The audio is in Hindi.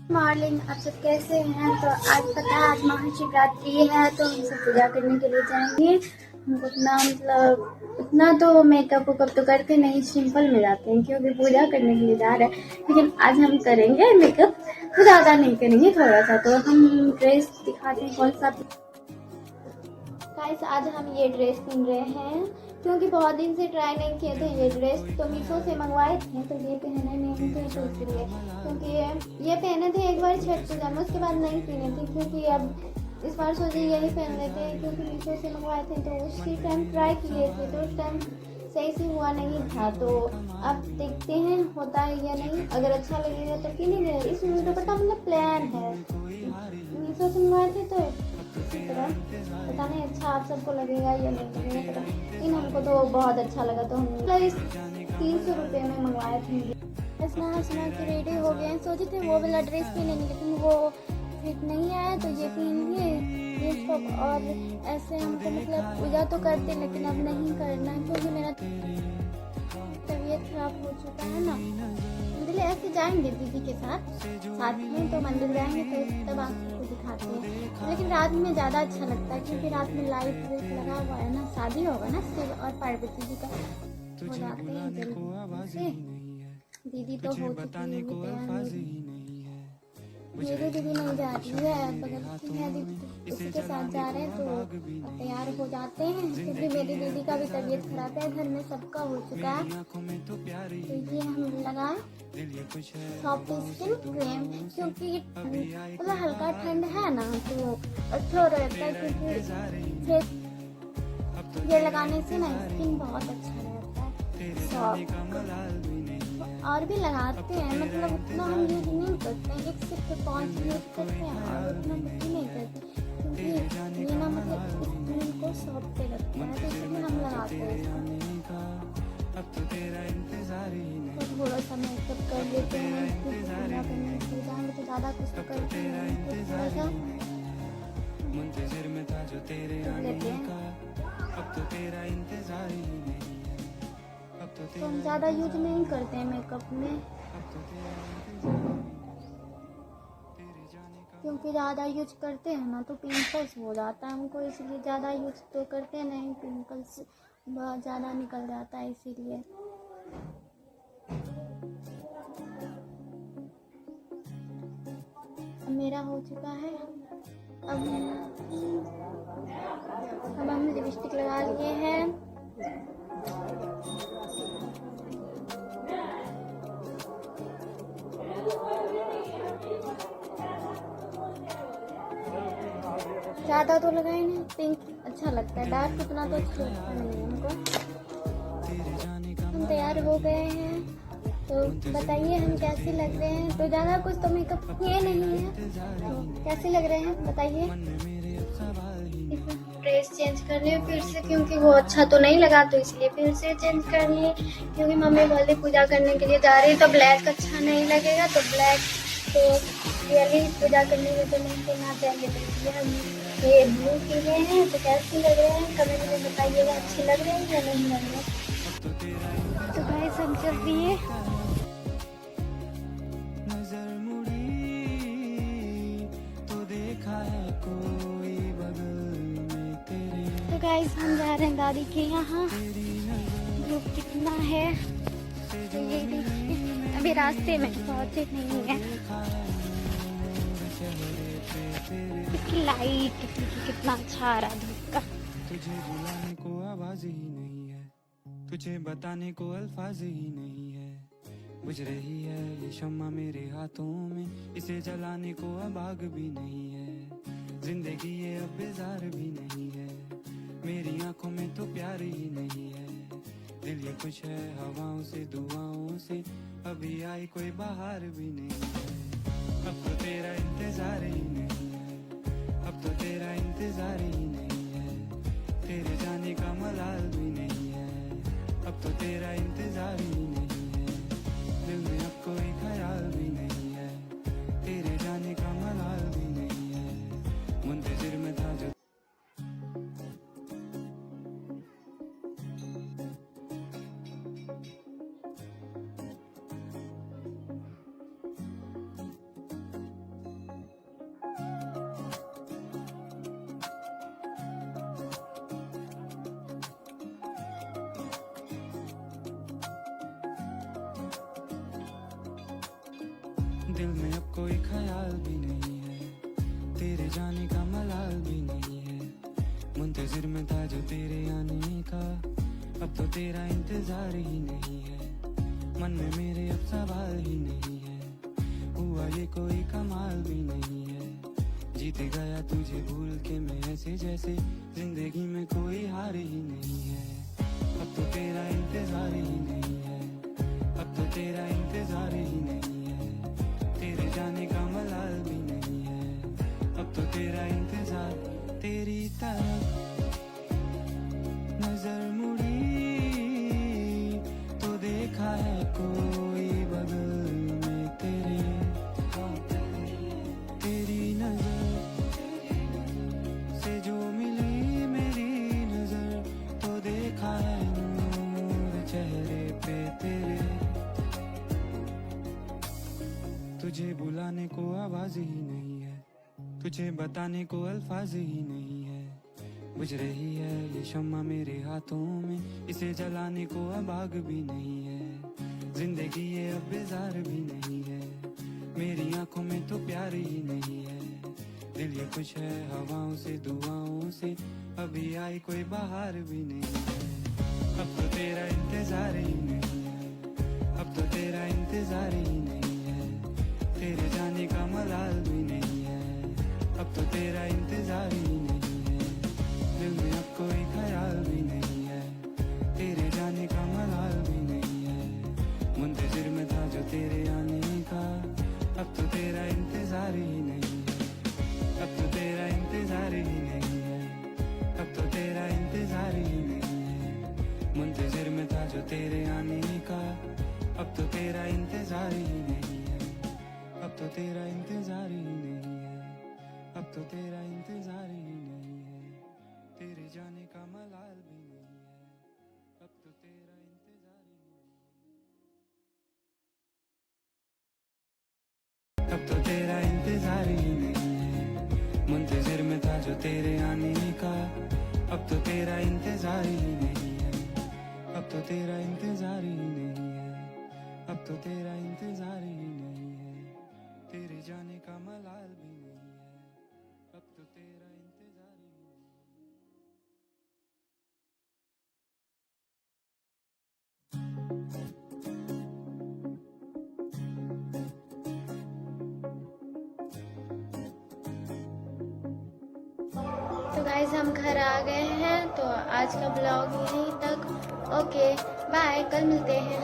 मॉर्निंग, आप सब कैसे हैं? तो आज पता है आज महाशिवरात्रि है तो हम सब पूजा करने के लिए जाएंगे। हमको उतना उतना तो मेकअप वेकअप तो करके नहीं, सिंपल में जाते हैं क्योंकि पूजा करने के लिए जा रहे हैं। लेकिन आज हम करेंगे मेकअप, तो ज़्यादा नहीं करेंगे, थोड़ा सा। तो हम ड्रेस दिखाते हैं कौन सा। गाइस, आज हम ये ड्रेस पहन रहे हैं क्योंकि बहुत दिन से ट्राई नहीं किए थे ये ड्रेस, तो मीशो से मंगवाए थे। तो ये पहने नहीं थे तो इसलिए, क्योंकि ये पहने थे एक बार छठ पूजा में, उसके बाद नहीं पहने थे क्योंकि अब इस बार सोचे यही पहन लेते हैं क्योंकि मीशो से मंगवाए थे। तो उसी टाइम ट्राई किए थे तो उस टाइम सही से हुआ नहीं था। तो अब देखते हैं होता है या नहीं, अगर अच्छा लगेगा तो पहनेंगे। इस वीडियो का मतलब प्लान है, मीशो से मंगवाए थे तो इसी तरह पता नहीं अच्छा आप सबको लगेगा या नहीं लगेगा पता, लेकिन हमको तो बहुत अच्छा लगा। तो हम 300 रुपये में मंगवाए थे। बस नहा सुना के रेडी हो गए हैं, सोचे थे वो वाला ड्रेस पहनेंगे लेकिन वो फिट नहीं आया तो ये पहनेंगे जींस टॉप। और ऐसे हमको मतलब पूजा तो करते लेकिन अब नहीं करना क्योंकि मेरा तबीयत खराब हो चुका है ना। इसलिए ऐसे जाएंगे दीदी के साथ में, तो मंदिर जाएंगे तो तब आपको दिखाते हैं। लेकिन रात में ज़्यादा अच्छा लगता है क्योंकि रात में लाइट लगा हुआ है ना, शादी होगा ना शिव और पार्वती जी का, हो जाते हैं जल्दी से। दीदी तो हो चुकी है तैयार, मेरी दीदी नहीं जा रही है, बगल की है दीदी, उसी के साथ जा रहे हैं तो तैयार हो जाते हैं क्योंकि मेरी दीदी का भी तबीयत खराब है, घर में सबका हो चुका है। तो ये हम लगाए सॉफ्ट स्किन क्रीम क्योंकि मतलब हल्का ठंड है ना तो अच्छा रहता है क्योंकि ये लगाने से ना स्किन बहुत अच्छा रहता है सॉफ्ट। और भी लगाते हैं मतलब उतना हम यूज नहीं करते हैं, एक सिर्फ 5 यूज करते हैं और उतना कुछ नहीं करते क्योंकि ये ना मतलब स्किन को सॉफ्ट रखता है तो इसलिए हम लगाते हैं इसको। तो थोड़ा सा मेकअप कर लेते हैं, पूजा करने के जाएंगे तो ज़्यादा कुछ तो करते हैं, तो थोड़ा सा लेते हैं। तो हम ज़्यादा यूज नहीं करते हैं मेकअप में क्योंकि ज़्यादा यूज करते हैं ना तो पिंपल्स हो जाता है हमको, इसलिए ज़्यादा यूज तो करते नहीं, पिंपल्स बहुत ज़्यादा निकल जाता है इसीलिए। अब मेरा हो चुका है, अब हम लिपस्टिक लगा लिए हैं। ज़्यादा तो लगाए नहीं, पिंक अच्छा लगता है, डार्क उतना तो अच्छा लगता नहीं है हमको। हम तैयार हो गए हैं तो बताइए हम कैसे लग रहे हैं। तो ज़्यादा कुछ तो मेकअप किए नहीं है, तो कैसे लग रहे हैं बताइए। ड्रेस चेंज कर लिए फिर से क्योंकि वो अच्छा तो नहीं लगा तो इसलिए फिर से चेंज कर लिए क्योंकि मम्मी बोली पूजा करने के लिए जा रही तो ब्लैक अच्छा नहीं लगेगा, तो ब्लैक तो रियली पूजा करने में तो नहीं पहनना चाहिए, तो इसलिए हम ये ब्लू किए हैं। तो कैसे लग रहे हैं कमेंट में बताइएगा, अच्छे लग रहे हैं या नहीं लग रहे। तो भाई सब चल दिए तो गाइस हम जा रहे हैं दादी के यहाँ, ग्रुप कितना है तो ये देखिए, अभी रास्ते में पहुँचे नहीं है। इसकी लाइट कितना अच्छा आ रहा धूप का। तुझे बुलाने को आवाज ही नहीं है, तुझे बताने को अल्फाज ही नहीं है। बुझ रही है ये शम्मा मेरे हाथों में, इसे जलाने को अब आग भी नहीं है। जिंदगी ये अब बेजार भी नहीं है, मेरी आंखों में तो प्यार ही नहीं है। दिल ये खुश है हवाओं से दुआओं से, अभी आई कोई बाहर भी नहीं है। अब तो तेरा इंतजार ही नहीं है, अब तो तेरा इंतजार ही नहीं है। तेरे जाने का मलाल भी नहीं है, अब तो तेरा इंतजार ही नहीं है। दिल में अब कोई ख्याल भी नहीं है, तेरे जाने का मलाल भी नहीं है। मुंतजिर में था जो दिल में अब कोई ख्याल भी नहीं है, तेरे जाने का मलाल भी नहीं है। मुंतजिर में था जो तेरे आने का, अब तो तेरा इंतजार ही नहीं है। मन में मेरे अब सवाल ही नहीं है, हुआ ये कोई कमाल भी नहीं है। जीत गया तुझे भूल के मैं ऐसे जैसे जिंदगी में कोई हार ही नहीं है। अब तो तेरा इंतजार ही नहीं है, अब तो तेरा इंतजार ही नहीं है। तेरे जाने का मलाल भी नहीं है, अब तो तेरा इंतजार। तेरी तरफ नजर मुड़ी तो देखा है कोई बगल में तेरे, तेरी नजर से जो मिली मेरी नजर तो देखा है नूर चेहरे पे तेरे। तुझे बुलाने को आवाज ही नहीं है, तुझे बताने को अल्फाज ही नहीं है। बुझ रही है ये शम्मा मेरे हाथों में, इसे जलाने को अब आग भी नहीं है। जिंदगी ये अब बेजार भी नहीं है, मेरी आंखों में तो प्यार ही नहीं है। दिल ये खुश है हवाओं से दुआओं से, अभी आई कोई बाहर भी नहीं है। अब तो तेरा इंतजार ही नहीं है, अब तो तेरा इंतजार ही नहीं है। तेरे जाने का मलाल भी नहीं है, अब तो तेरा इंतजार ही नहीं है। दिल में अब कोई ख्याल भी नहीं है, तेरे जाने का मलाल भी नहीं है। मुंतजिर में था जो तेरे आने का, अब तो तेरा इंतजार ही नहीं है, अब तो तेरा इंतजार ही नहीं है, अब तो तेरा इंतजार ही नहीं है। मुंतजिर में था जो तेरे आने का, अब तो तेरा इंतजार ही नहीं है, अब तो तेरा इंतजार ही नहीं है, अब तो तेरा इंतजार ही नहीं है। तेरे जाने का मलाल भी नहीं है, अब तो तेरा इंतजार ही नहीं है, अब तो तेरा इंतजार ही नहीं है। मुंतजिर में था जो तेरे आने का, अब तो तेरा इंतजार ही नहीं है, अब तो तेरा इंतजार ही नहीं है, अब तो तेरा इंतजार ही नहीं है। तेरे जाने का मलाल भी नहीं है, अब तो तेरा इंतजार ही नहीं है। तो गाइस हम घर आ गए हैं, तो आज का ब्लॉग यहीं तक। ओके बाय, कल मिलते हैं।